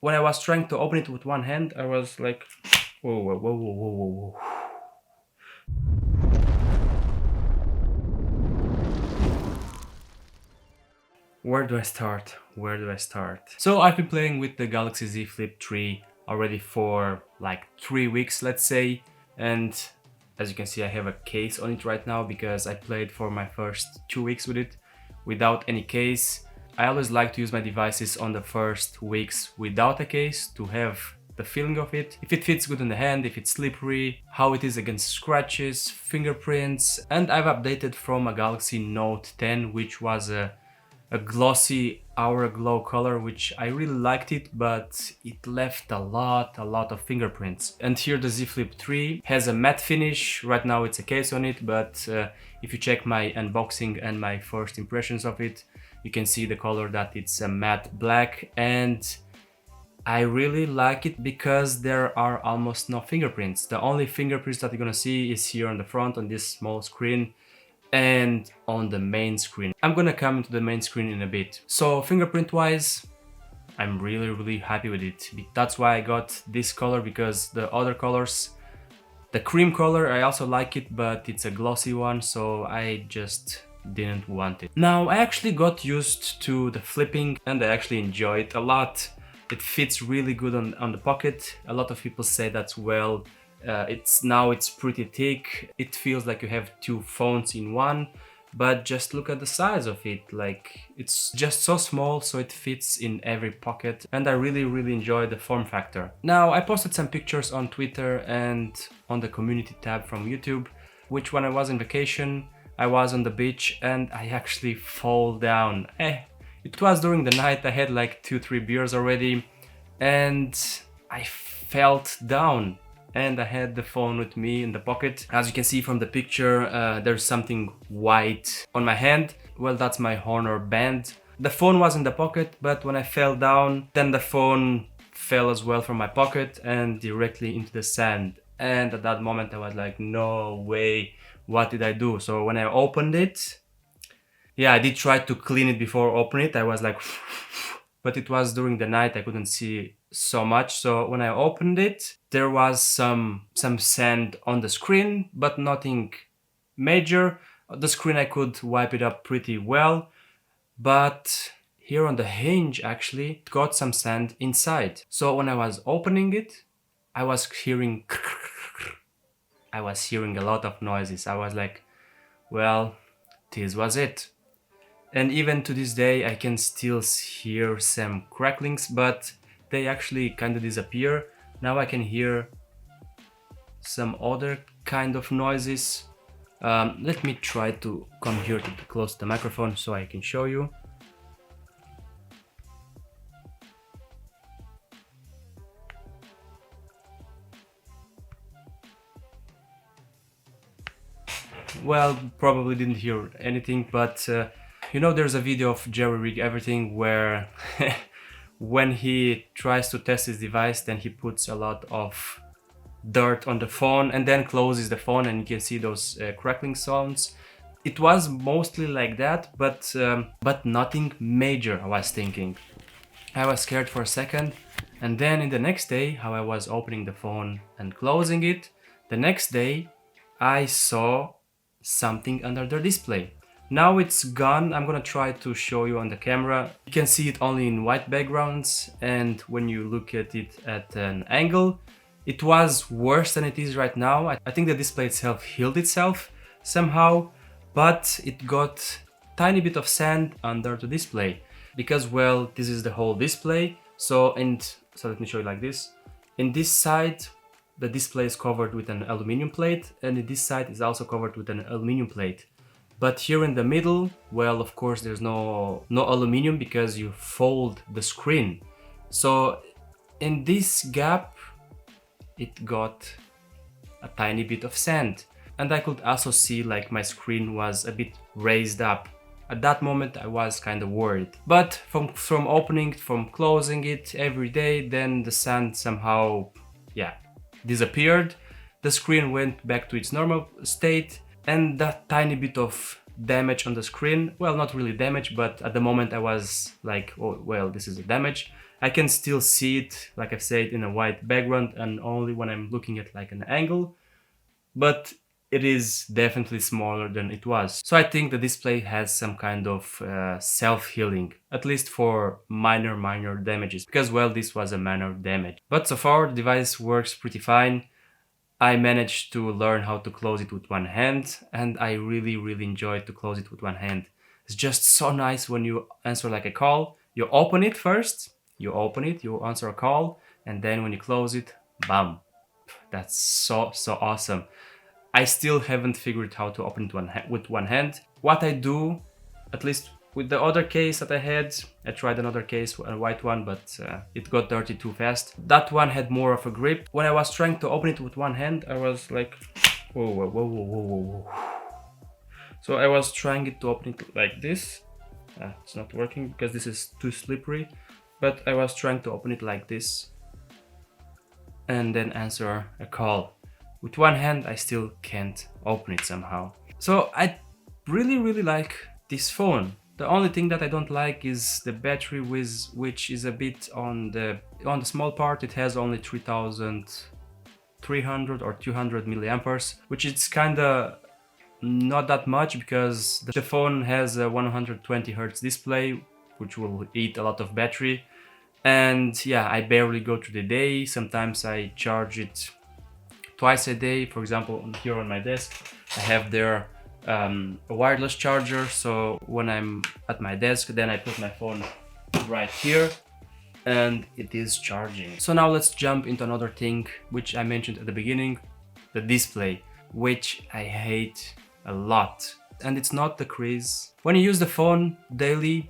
when I was trying to open it with one hand, I was like, whoa, whoa, whoa, whoa, whoa, whoa, whoa. Where do I start? Where do I start? So I've been playing with the Galaxy Z Flip 3 already for like 3 weeks, let's say, and as you can see I have a case on it right now because I played for my first 2 weeks with it without any case. I always like to use my devices on the first weeks without a case to have the feeling of it, if it fits good in the hand, if it's slippery, how it is against scratches, fingerprints. And I've updated from a Galaxy Note 10, which was a glossy hour glow color, which I really liked it, but it left a lot of fingerprints. And here the Z Flip 3 has a matte finish. Right now it's a case on it, but if you check my unboxing and my first impressions of it, you can see the color that it's a matte black, and I really like it because there are almost no fingerprints. The only fingerprints that you're gonna see is here on the front on this small screen and on the main screen. I'm gonna come into the main screen in a bit. So fingerprint wise, I'm really happy with it. That's why I got this color, because the other colors, the cream color, I also like it, but it's a glossy one, so I just didn't want it. Now I actually got used to the flipping and I actually enjoy it a lot. It fits really good on the pocket. A lot of people say that, well, it's pretty thick. It feels like you have two phones in one, but just look at the size of it. Like, it's just so small, so it fits in every pocket, and I really enjoy the form factor. Now I posted some pictures on Twitter and on the community tab from YouTube, which when I was on vacation, I was on the beach and I actually fall down. It was during the night, I had like 2-3 beers already, and I felt down. And I had the phone with me in the pocket. As you can see from the picture, there's something white on my hand. Well, that's my Honor band. The phone was in the pocket, but when I fell down, then the phone fell as well from my pocket and directly into the sand. And at that moment I was like, no way, what did I do? So when I opened it, yeah, I did try to clean it before opening it. I was like, but it was during the night, I couldn't see so much. So when I opened it, there was some sand on the screen, but nothing major. The screen, I could wipe it up pretty well, but here on the hinge actually it got some sand inside. So when I was opening it, I was hearing a lot of noises. I was like, well, this was it. And even to this day I can still hear some cracklings, but they actually kind of disappear. Now I can hear some other kind of noises. Let me try to come here to close the microphone so I can show you. Well, probably didn't hear anything, but you know, there's a video of Jerry Rig Everything where when he tries to test his device, then he puts a lot of dirt on the phone and then closes the phone, and you can see those crackling sounds. It was mostly like that, but nothing major, I was thinking. I was scared for a second, and then in the next day, how I was opening the phone and closing it, the next day I saw something under the display. Now it's gone. I'm gonna try to show you on the camera. You can see it only in white backgrounds, and when you look at it at an angle, it was worse than it is right now. I think the display itself healed itself somehow, but it got tiny bit of sand under the display because, well, this is the whole display. So let me show you like this. In this side, the display is covered with an aluminum plate, and in this side is also covered with an aluminum plate. But here in the middle, well, of course there's no aluminum because you fold the screen. So in this gap, it got a tiny bit of sand. And I could also see like my screen was a bit raised up. At that moment I was kind of worried. But from opening it, from closing it every day, then the sand somehow, yeah, disappeared. The screen went back to its normal state, and that tiny bit of damage on the screen. Well, not really damage, but at the moment I was like, oh well, this is a damage. I can still see it, like I've said, in a white background and only when I'm looking at like an angle, but it is definitely smaller than it was. So I think the display has some kind of self-healing, at least for minor damages, because well, this was a minor damage. But so far the device works pretty fine. I managed to learn how to close it with one hand, and I really enjoyed to close it with one hand. It's just so nice when you answer like a call. You open it first, you answer a call, and then when you close it, bam. That's so awesome. I still haven't figured how to open it with one hand. What I do, at least with the other case that I had, I tried another case, a white one, but it got dirty too fast. That one had more of a grip. When I was trying to open it with one hand, I was like, whoa. So I was trying to open it like this. It's not working because this is too slippery, but I was trying to open it like this and then answer a call. With one hand, I still can't open it somehow. So I really like this phone. The only thing that I don't like is the battery, which is a bit on the small part. It has only 3,300 or 200 milliamperes, which is kinda not that much because the phone has a 120 Hz display, which will eat a lot of battery. And yeah, I barely go through the day. Sometimes I charge it twice a day. For example, here on my desk, I have there a wireless charger. So when I'm at my desk, then I put my phone right here and it is charging. So now let's jump into another thing, which I mentioned at the beginning, the display, which I hate a lot. And it's not the crease. When you use the phone daily,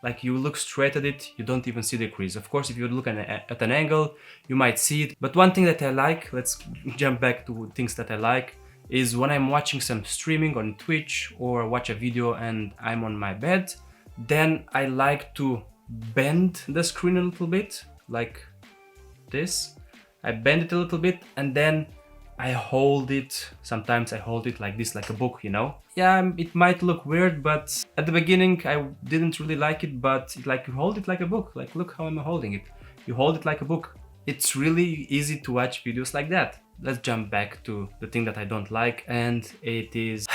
like you look straight at it, you don't even see the crease. Of course, if you look at an angle, you might see it. But one thing that I like, let's jump back to things that I like, is when I'm watching some streaming on Twitch or watch a video and I'm on my bed, then I like to bend the screen a little bit, like this. I bend it a little bit and then I hold it. Sometimes I hold it like this, like a book, you know? Yeah, it might look weird, but at the beginning I didn't really like it, but like you hold it like a book. Like, look how I'm holding it. You hold it like a book. It's really easy to watch videos like that. Let's jump back to the thing that I don't like, and it is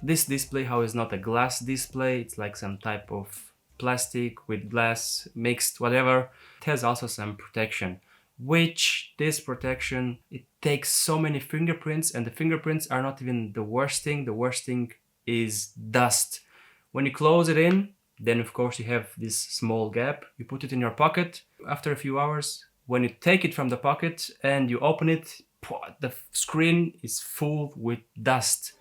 this display, how it's not a glass display. It's like some type of plastic with glass mixed, whatever. It has also some protection, which this protection, it takes so many fingerprints, and the fingerprints are not even the worst thing. The worst thing is dust. When you close it in, then of course you have this small gap. You put it in your pocket. After a few hours, when you take it from the pocket and you open it, the screen is full with dust.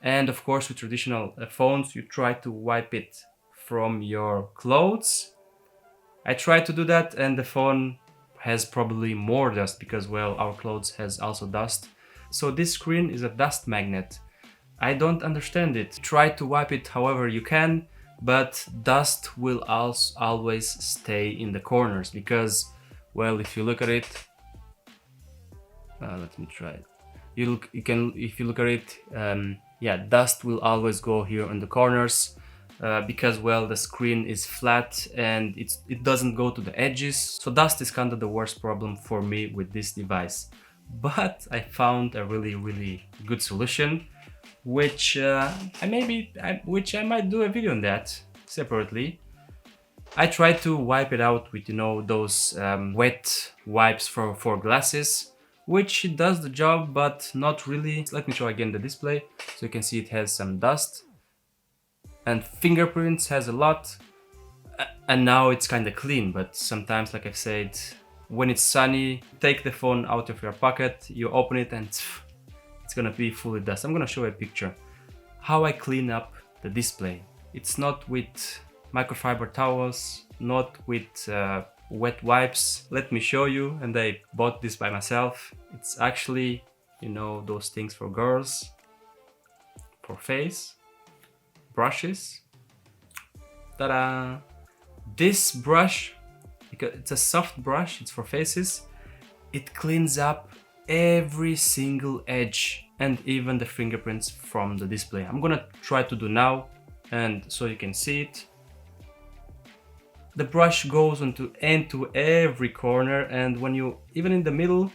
And of course with traditional phones, you try to wipe it from your clothes. I tried to do that and the phone has probably more dust because, well, our clothes has also dust. So this screen is a dust magnet. I don't understand it. Try to wipe it however you can, but dust will also always stay in the corners because, well, if you look at it, let me try it. If you look at it, yeah, dust will always go here in the corners. Because, well, the screen is flat and it doesn't go to the edges. So dust is kind of the worst problem for me with this device. But I found a really good solution, which I might do a video on that separately. I tried to wipe it out with, you know, those wet wipes for glasses, which it does the job, but not really. Let me show again the display so you can see it has some dust. And fingerprints has a lot, and now it's kind of clean. But sometimes, like I've said, when it's sunny, take the phone out of your pocket, you open it and it's gonna be full of dust. I'm gonna show you a picture how I clean up the display. It's not with microfiber towels, not with wet wipes. Let me show you. And I bought this by myself. It's actually, you know, those things for girls, for face brushes. Ta-da! This brush, because it's a soft brush, it's for faces, it cleans up every single edge. and even the fingerprints from the display. I'm gonna try to do now, and so you can see it. The brush goes into every corner, and when you, even in the middle,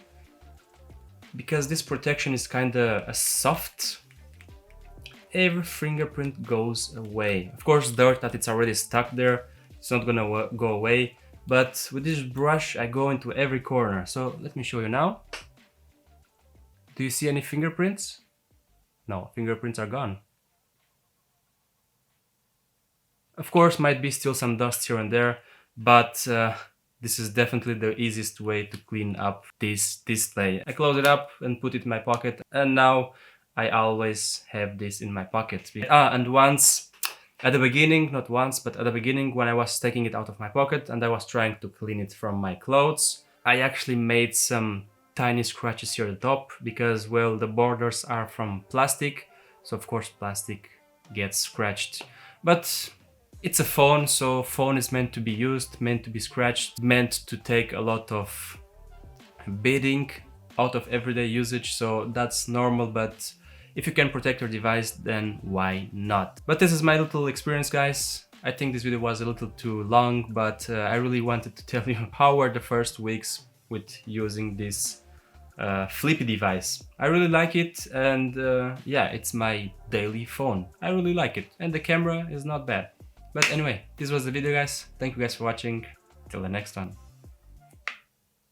because this protection is kinda soft, every fingerprint goes away. Of course, dirt that it's already stuck there, it's not gonna go away, but with this brush I go into every corner. So let me show you now. Do you see any fingerprints? No, fingerprints are gone. Of course, might be still some dust here and there, but this is definitely the easiest way to clean up this display. I close it up and put it in my pocket, and now I always have this in my pocket. And once, at the beginning, not once, but at the beginning when I was taking it out of my pocket and I was trying to clean it from my clothes, I actually made some tiny scratches here at the top because, well, the borders are from plastic, so of course plastic gets scratched. But it's a phone, so phone is meant to be used, meant to be scratched, meant to take a lot of beating out of everyday usage, so that's normal. But if you can protect your device, then why not? But this is my little experience, guys. I think this video was a little too long, but I really wanted to tell you how were the first weeks with using this flippy device. I really like it, and yeah, it's my daily phone. I really like it, and the camera is not bad. But anyway, this was the video, guys. Thank you guys for watching. Till the next one.